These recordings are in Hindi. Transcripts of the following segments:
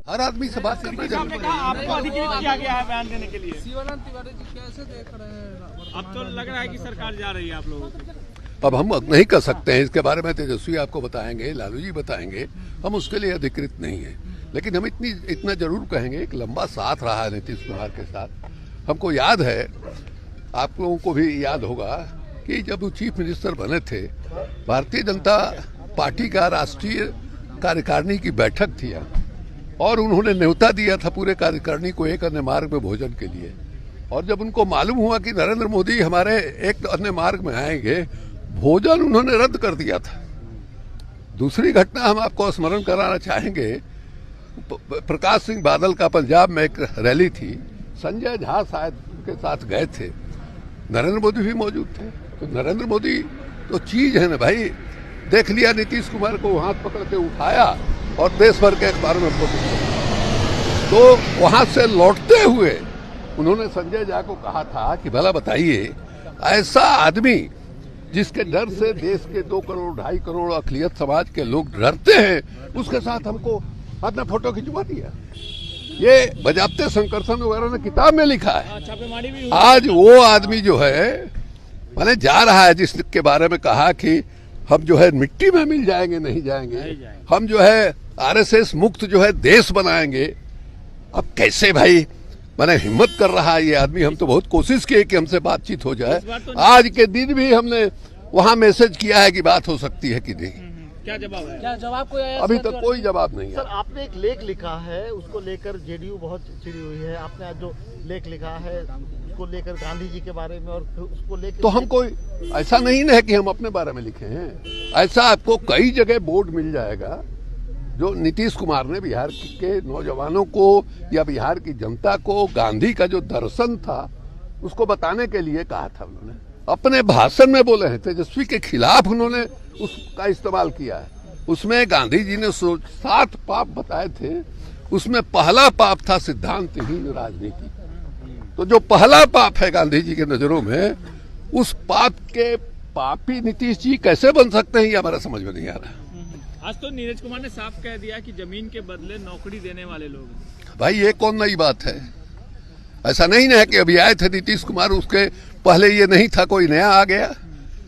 हर आदमी से बात करना जरूरी है। आपको अधिकृत किया गया है बयान देने के लिए। शिवानंद तिवारी जी कैसे देख रहे हैं? अब तो लग रहा है कि सरकार जा रही है आप लोगों की। अब हम नहीं कर सकते हैं, इसके बारे में तेजस्वी आपको बताएंगे, लालू जी बताएंगे, हम उसके लिए अधिकृत नहीं है। लेकिन हम इतना जरूर कहेंगे, एक लंबा साथ रहा है नीतीश कुमार के साथ। हमको याद है, आप लोगों को भी याद होगा कि जब वो चीफ मिनिस्टर बने थे, भारतीय जनता पार्टी का राष्ट्रीय कार्यकारिणी की बैठक थी और उन्होंने न्योता दिया था पूरे कार्यकारिणी को एक अन्य मार्ग में भोजन के लिए। और जब उनको मालूम हुआ कि नरेंद्र मोदी हमारे एक अन्य मार्ग में आएंगे, भोजन उन्होंने रद्द कर दिया था। दूसरी घटना हम आपको स्मरण कराना चाहेंगे, प्रकाश सिंह बादल का पंजाब में एक रैली थी, संजय झा शायद उनके साथ गए थे, नरेंद्र मोदी भी मौजूद थे। तो नरेंद्र मोदी तो चीज है ना भाई, देख लिया नीतीश कुमार को हाथ पकड़ के उठाया और देश भर के अखबारों में फोटो। तो वहां से लौटते हुए उन्होंने संजय झा को कहा था कि भला बताइए, ऐसा आदमी जिसके डर से देश के 2 करोड़ 2.5 करोड़ अक़लियत समाज के लोग डरते हैं, उसके साथ हमको अपना फोटो खिंचवा दिया। ये बजाते शंकरसन वगैरह ने किताब में लिखा है। छापेमारी भी आज वो आदमी जो है माने जा रहा है, जिसके बारे में कहा कि हम जो है मिट्टी में मिल जाएंगे, नहीं जाएंगे, हम जो है आरएसएस मुक्त जो है देश बनाएंगे। अब कैसे भाई मैंने हिम्मत कर रहा है ये आदमी। हम तो बहुत कोशिश की कि हमसे बातचीत हो जाए। आज के दिन भी हमने वहां मैसेज किया है कि बात हो सकती है कि नहीं। क्या जवाब है? क्या जवाब कोई आया? अभी तक कोई जवाब नहीं है। सर, आपने एक लेख लिखा है, उसको लेकर जेडीयू बहुत चिड़ी हुई है। आपने आज जो लेख लिखा है उसको लेकर गांधी जी के बारे में, और उसको लेकर तो हम कोई ऐसा नहीं है कि हम अपने बारे में लिखे हैं। ऐसा आपको कई जगह बोर्ड मिल जाएगा जो नीतीश कुमार ने बिहार के नौजवानों को या बिहार की जनता को गांधी का जो दर्शन था उसको बताने के लिए कहा था। उन्होंने अपने भाषण में बोले हैं, तेजस्वी के खिलाफ उन्होंने उसका इस्तेमाल किया है। उसमें गांधी जी ने 7 पाप बताए थे, उसमें पहला पाप था सिद्धांतहीन राजनीति। तो जो पहला पाप है गांधी जी के नजरों में, उस पाप के पापी नीतीश जी कैसे बन सकते हैं, ये हमारा समझ में नहीं आ रहा। आज तो नीरज कुमार ने साफ कह दिया कि जमीन के बदले नौकरी देने वाले लोग। भाई ये कौन नई बात है? ऐसा नहीं है कि अभी आए थे नीतीश कुमार, उसके पहले ये नहीं था, कोई नया आ गया।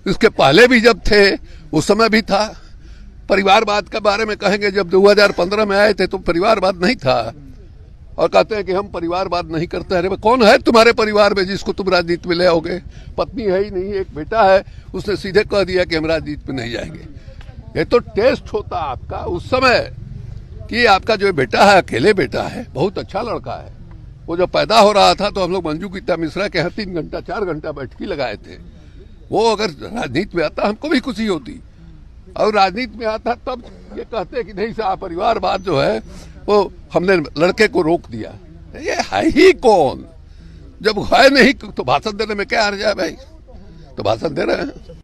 उसके पहले भी जब थे उस समय भी था। परिवारवाद के बारे में कहेंगे, जब 2015 में आए थे तो परिवारवाद नहीं था, और कहते हैं कि हम परिवारवाद नहीं करते। अरे कौन है तुम्हारे परिवार में जिसको तुम राजनीति में ले आओगे? पत्नी है ही नहीं, एक बेटा है, उसने सीधे कह दिया कि हम राजनीति में नहीं जाएंगे। ये तो टेस्ट होता आपका उस समय कि आपका जो बेटा है अकेले बेटा है, बहुत अच्छा लड़का है। वो जब पैदा हो रहा था तो हम लोग मंजू गीता मिश्रा के यहाँ 3 घंटा 4 घंटा बैठकी लगाए थे। वो अगर राजनीति में आता हमको भी खुशी होती, और राजनीति में आता तब ये कहते कि नहीं साहब परिवारवाद जो है वो हमने लड़के को रोक दिया। ये है ही कौन? जब है नहीं तो भाषण देने में क्या हर्ज है भाई? तो भाषण दे रहे हैं।